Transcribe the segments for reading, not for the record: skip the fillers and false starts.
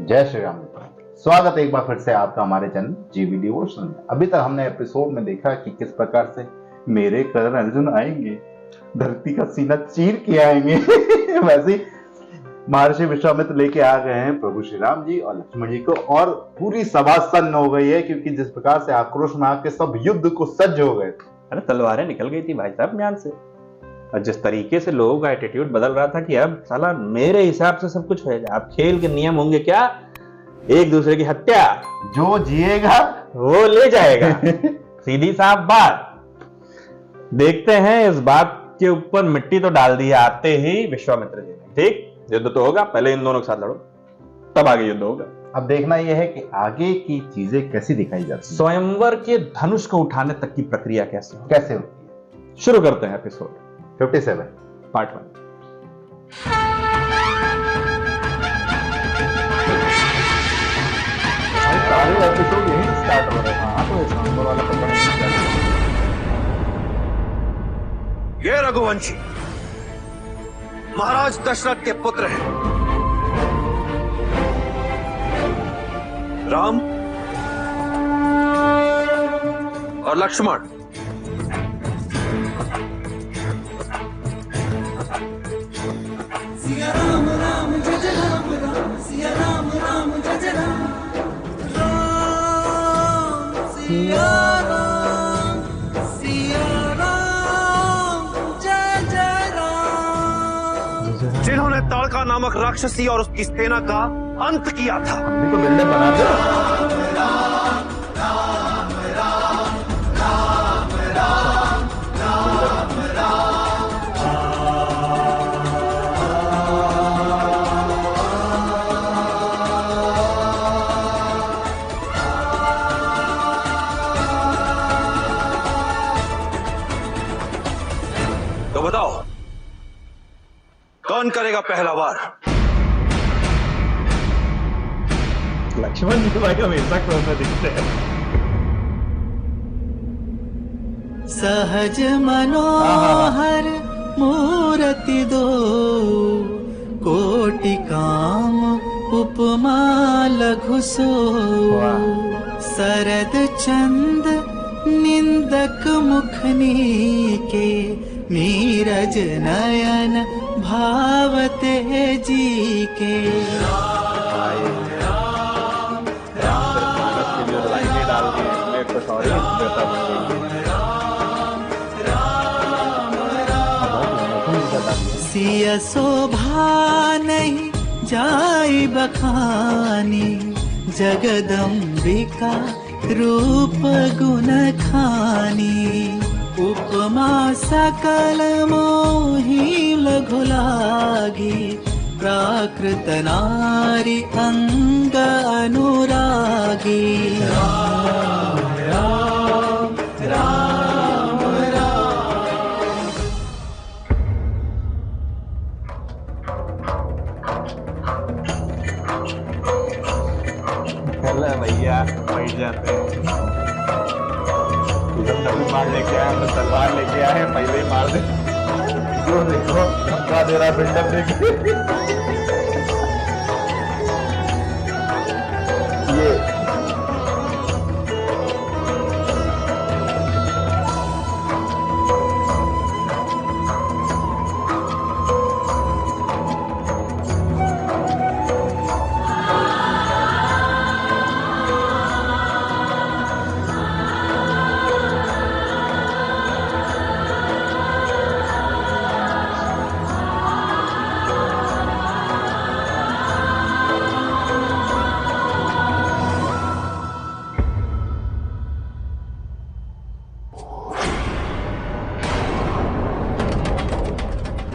जय श्री राम। स्वागत है एक बार फिर से आपका हमारे चैनल जीवी डिवोशन में। अभी तक हमने एपिसोड में देखा कि किस प्रकार से मेरे करण अर्जुन आएंगे, धरती का सीना चीर के आएंगे। वैसे ही महर्षि विश्वामित्र लेके आ गए हैं प्रभु श्री राम जी और लक्ष्मण जी को, और पूरी सभा सन्न हो गई है क्योंकि जिस प्रकार से आक्रोश में आके सब युद्ध को सज्ज हो गए। अरे तलवारें निकल गई थी भाई साहब म्यान से, और जिस तरीके से लोगों का एटीट्यूड बदल रहा था कि अब साला मेरे हिसाब से सब कुछ होगा। अब खेल के नियम होंगे क्या, एक दूसरे की हत्या, जो जिएगा वो ले जाएगा। सीधी साफ बात। देखते हैं, इस बात के ऊपर मिट्टी तो डाल दी है आते ही विश्वामित्र जी ने। ठीक, युद्ध तो होगा, पहले इन दोनों के साथ लड़ो, तब आगे युद्ध होगा। अब देखना यह है कि आगे की चीजें कैसी दिखाई जाती हैं। स्वयंवर के धनुष को उठाने तक की प्रक्रिया कैसे होती है। शुरू करते हैं एपिसोड 57 पार्ट 1। सारे एपिसोड यही स्टार्ट हो रहे हैं। हाँ, तो सांबर वाला तो बड़ा ये रघुवंशी महाराज दशरथ के पुत्र हैं। राम और लक्ष्मण। सिया राम राम जय जय राम राम, सिया राम राम जय जय राम राम, सिया राम जय जय राम। जिन्होंने ताड़का नामक राक्षसी और उसकी सेना का अंत किया था। हमने तो बिल्डर बना दिया। तो बताओ कौन करेगा पहला वार? लक्ष्मण जी भाई हमेशा क्रोध में दिखते हैं। सहज मनोहर मूर्ति दो, कोटि काम उपमा लघु सो। शरद चंद निंदक मुखनी के, नीरज नयन भावते जी के। सिया शोभा नहीं जाई बखानी, जगदम्बिका रूप गुण खानी। उपमा सकल मोहि लघु लागी, प्राकृत नारी अंग अनुरागी। राम राम राम राम। भैया बैठ जाते हैं। मार लेके आए, तो तलवार लेके आए, पहले ही मार दे। जो देखो धमका दे रहा बिल्डर देखिए। ये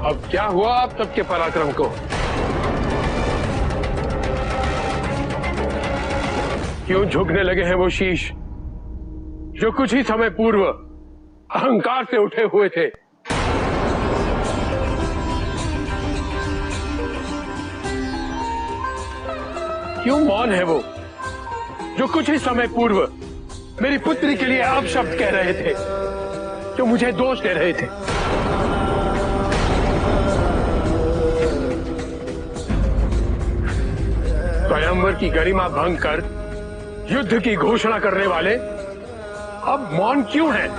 अब क्या हुआ आप सबके पराक्रम को? क्यों झुकने लगे हैं वो शीश जो कुछ ही समय पूर्व अहंकार से उठे हुए थे? क्यों मौन है वो जो कुछ ही समय पूर्व मेरी पुत्री के लिए अपशब्द कह रहे थे, जो मुझे दोष दे रहे थे? स्वयंवर की गरिमा भंग कर युद्ध की घोषणा करने वाले अब मौन क्यों हैं?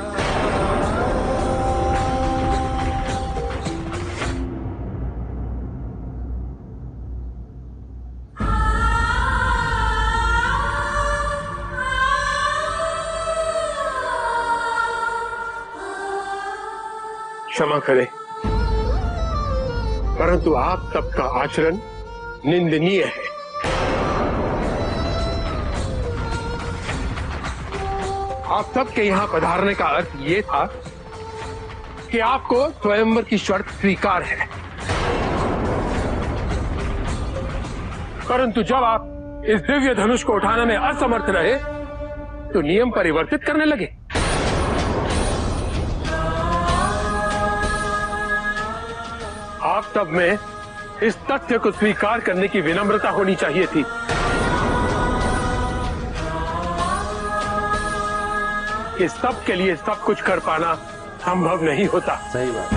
क्षमा करें, परंतु आप सबका आचरण निंदनीय है। आप सबके यहां पधारने का अर्थ ये था कि आपको स्वयंवर की शर्त स्वीकार है, परंतु जब आप इस दिव्य धनुष को उठाने में असमर्थ रहे तो नियम परिवर्तित करने लगे। आप सब में इस तथ्य को स्वीकार करने की विनम्रता होनी चाहिए थी कि सब के लिए सब कुछ कर पाना संभव नहीं होता। सही बात।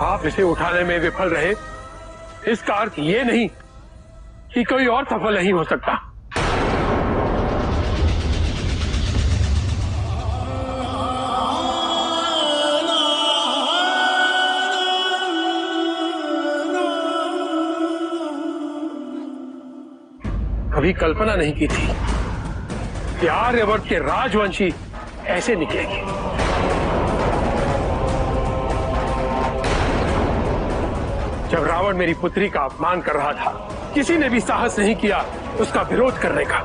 आप इसे उठाने में विफल रहे, इसका अर्थ ये नहीं कि कोई और सफल नहीं हो सकता। कभी कल्पना नहीं की थी कि आर्यवर्त के राजवंशी ऐसे निकलेंगे। जब रावण मेरी पुत्री का अपमान कर रहा था, किसी ने भी साहस नहीं किया उसका विरोध करने का।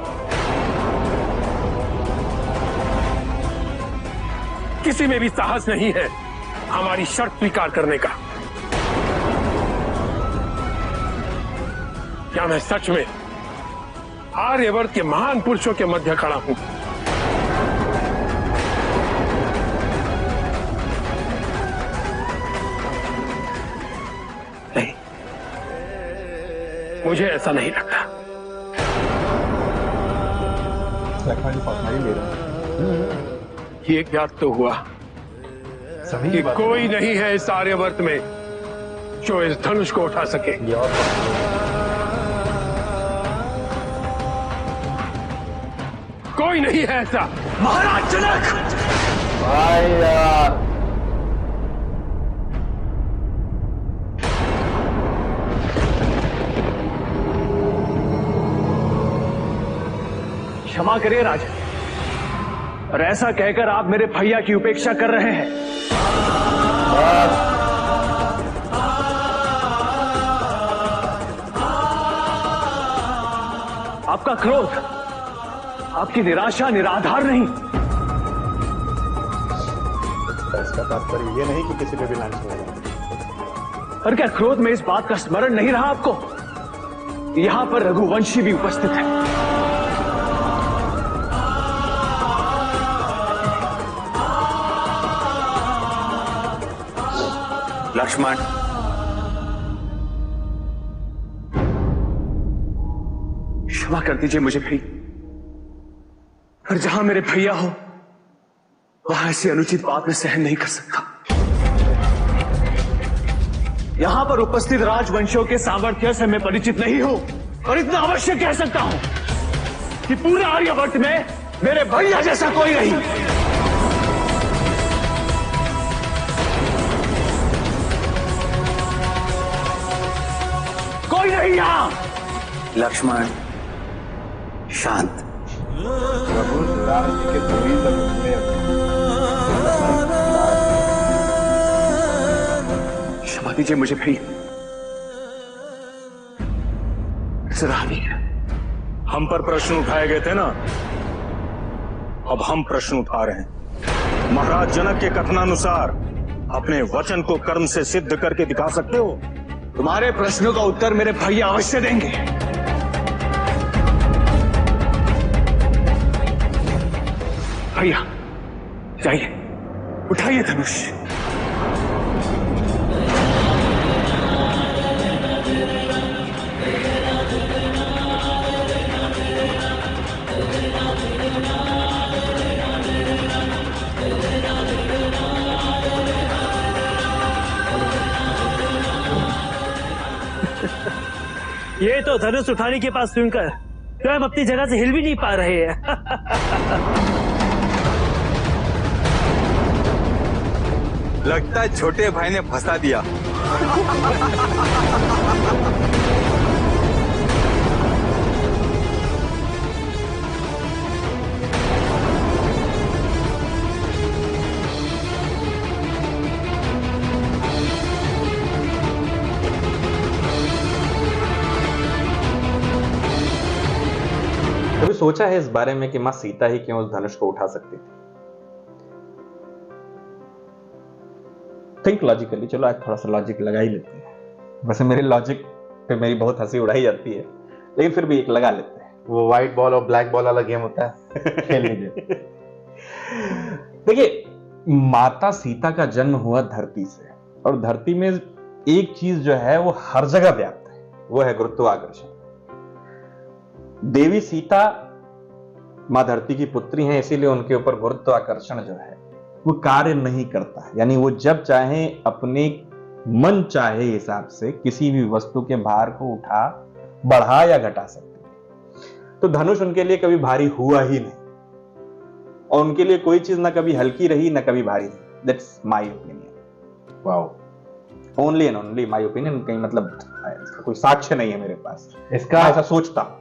किसी में भी साहस नहीं है हमारी शर्त स्वीकार करने का। क्या मैं सच में आर्यवर्त के महान पुरुषों के मध्य खड़ा हूं? नहीं, मुझे ऐसा नहीं लगता। ये ज्ञात तो हुआ कि कोई नहीं है इस आर्यवर्त में जो इस धनुष को उठा सके। कोई नहीं है ऐसा। महाराज जनक, भाई यार, क्षमा करिए राजन, और ऐसा कहकर आप मेरे भैया की उपेक्षा कर रहे हैं। आपका क्रोध, आपकी निराशा निराधार नहीं। इसका तात्पर्य ये नहीं कि किसी पे भी लांछन लगा। और क्या क्रोध में इस बात का स्मरण नहीं रहा आपको? यहां पर रघुवंशी भी उपस्थित है। लक्ष्मण, क्षमा कर दीजिए मुझे भी, पर जहां मेरे भैया हो वहां ऐसी अनुचित बात में सहन नहीं कर सकता। यहां पर उपस्थित राजवंशियों के सामर्थ्य से मैं परिचित नहीं हूं, और इतना अवश्य कह सकता हूं कि पूरे आर्यवर्त में मेरे भैया जैसा कोई नहीं। कोई नहीं यहां। लक्ष्मण, शांत। प्रभु राम जी के दूरी तक क्षमा दीजिए मुझे भी, सराहनीय है। हम पर प्रश्न उठाए गए थे ना, अब हम प्रश्न उठा रहे हैं। महाराज जनक के कथनानुसार अपने वचन को कर्म से सिद्ध करके दिखा सकते हो? तुम्हारे प्रश्नों का उत्तर मेरे भैया अवश्य देंगे। भैया जाइए, उठाइए धनुष। ये तो धनुष उठाने के पास सुनकर स्वयं अपनी जगह से हिल भी नहीं पा रहे हैं। लगता है छोटे भाई ने फंसा दिया। कभी सोचा है इस बारे में कि मां सीता ही क्यों उस धनुष को उठा सकती थी? Think logically. चलो आज थोड़ा सा लॉजिक लगा ही लेते हैं। वैसे मेरे लॉजिक पे मेरी बहुत हंसी उड़ाई जाती है, लेकिन फिर भी एक लगा लेते हैं। वो व्हाइट बॉल और ब्लैक बॉल वाला गेम होता है, खेल लीजिए। देखिए, माता सीता का जन्म हुआ धरती से, और धरती में एक चीज जो है वो हर जगह व्याप्त है, वो है गुरुत्वाकर्षण। देवी सीता मां धरती की पुत्री हैं, इसीलिए उनके ऊपर गुरुत्वाकर्षण जो है वो कार्य नहीं करता। यानी वो जब चाहे अपने मन चाहे हिसाब से किसी भी वस्तु के भार को उठा, बढ़ा या घटा सकते। तो धनुष उनके लिए कभी भारी हुआ ही नहीं, और उनके लिए कोई चीज ना कभी हल्की रही ना कभी भारी रही। That's my opinion. Wow. Only and only my opinion. कहीं मतलब इसका कोई साक्ष्य नहीं है मेरे पास, इसका ऐसा सोचता हूं।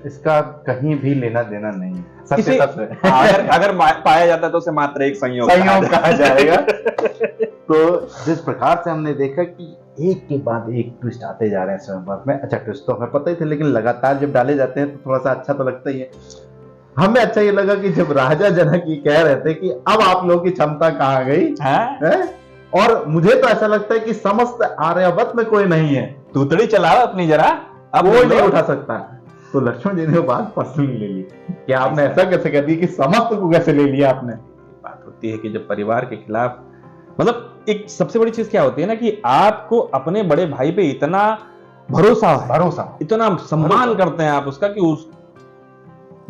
इसका कहीं भी लेना देना नहीं है, सत्य तत्व है। अगर पाया जाता तो उसे मात्र एक संयोग कहा जाएगा। तो जिस प्रकार से हमने देखा कि एक के बाद एक ट्विस्ट आते जा रहे हैं स्वयंवर में। अच्छा, ट्विस्ट तो हमें पता ही थे, लेकिन लगातार जब डाले जाते हैं तो थोड़ा सा अच्छा तो लगता ही है। हमें अच्छा ये लगा कि जब राजा जनक ये कह रहे थे कि अब आप लोगों की क्षमता कहाँ गई है? और मुझे तो ऐसा लगता है कि समस्त आर्यावर्त में कोई नहीं है, तूतड़ी चलाओ अपनी जरा, अब कोई नहीं उठा सकता। तो लक्ष्मण जी ने बात पर्सनली ले ली कि आपने ऐसा कैसे कर दिया कि समस्त को कैसे ले लिया आपने। बात होती है कि जब परिवार के खिलाफ, मतलब एक सबसे बड़ी चीज क्या होती है ना, कि आपको अपने बड़े भाई पे इतना भरोसा है, इतना सम्मान करते हैं आप उसका, कि उस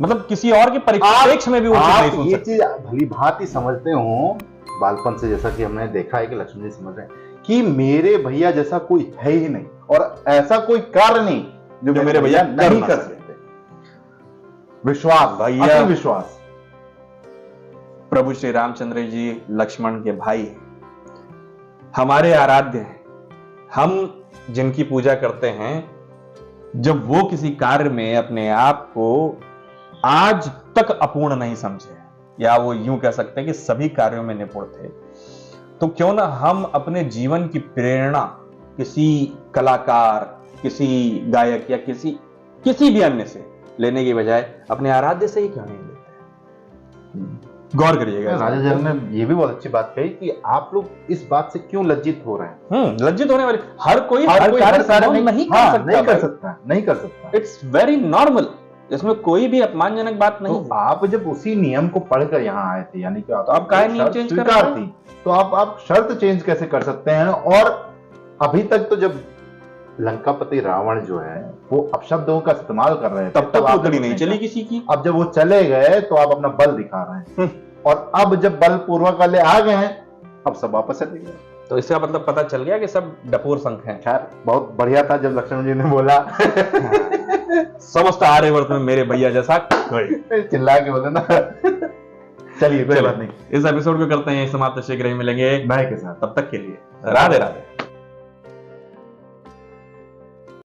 मतलब किसी और के परिप्रेक्ष्य में भी वो चीज नहीं सुन ये सकते। चीज भली भांति समझते हो बालपन से, जैसा कि हमने देखा है कि लक्ष्मण जी समझ रहे हैं कि मेरे भैया जैसा कोई है ही नहीं, और ऐसा कोई कार्य नहीं जो मेरे भैया नहीं कर सकते। विश्वास, भैया, विश्वास। प्रभु श्री रामचंद्र जी लक्ष्मण के भाई हैं, हमारे आराध्य हैं। हम जिनकी पूजा करते हैं, जब वो किसी कार्य में अपने आप को आज तक अपूर्ण नहीं समझे, या वो यूं कह सकते हैं कि सभी कार्यों में निपुण थे, तो क्यों ना हम अपने जीवन की प्रेरणा किसी कलाकार, किसी गायक या किसी भी अन्य से लेने की बजाय अपने आराध्य से ही क्यों नहीं लेते? गौर करिएगा। राजा जनक ने ये भी बहुत अच्छी बात कही कि आप लोग इस बात से क्यों लज्जित हो रहे हैं। लज्जित होने वाले हर कोई कार्य नहीं कर सकता। इट्स वेरी नॉर्मल, इसमें कोई भी अपमानजनक बात नहीं तो आप जब उसी नियम को पढ़कर यहाँ आए थे, यानी कि आप काहे नियम चेंज कर रहे हैं? थी, तो आप शर्त चेंज कैसे कर सकते हैं? और अभी तक तो जब लंकापति रावण जो है वो अपशब्दों का इस्तेमाल कर रहे थे, तब तक उतनी नहीं चली किसी की। अब जब वो चले गए तो आप अपना बल दिखा रहे हैं, और अब जब बल पूर्वक वाले आ गए हैं, अब सब वापस चले गए। तो इसका मतलब पता चल गया कि सब डपोर संख हैं। खैर, बहुत बढ़िया था जब लक्ष्मण जी ने बोला समस्त आर्यवर्त में मेरे भैया जैसा कोई। चिल्ला के बोले ना। चलिए, कोई बात नहीं। इस एपिसोड को करते हैं समाप्त, शीघ्र ही मिलेंगे बाय के साथ। तब तक के लिए राधे राधे।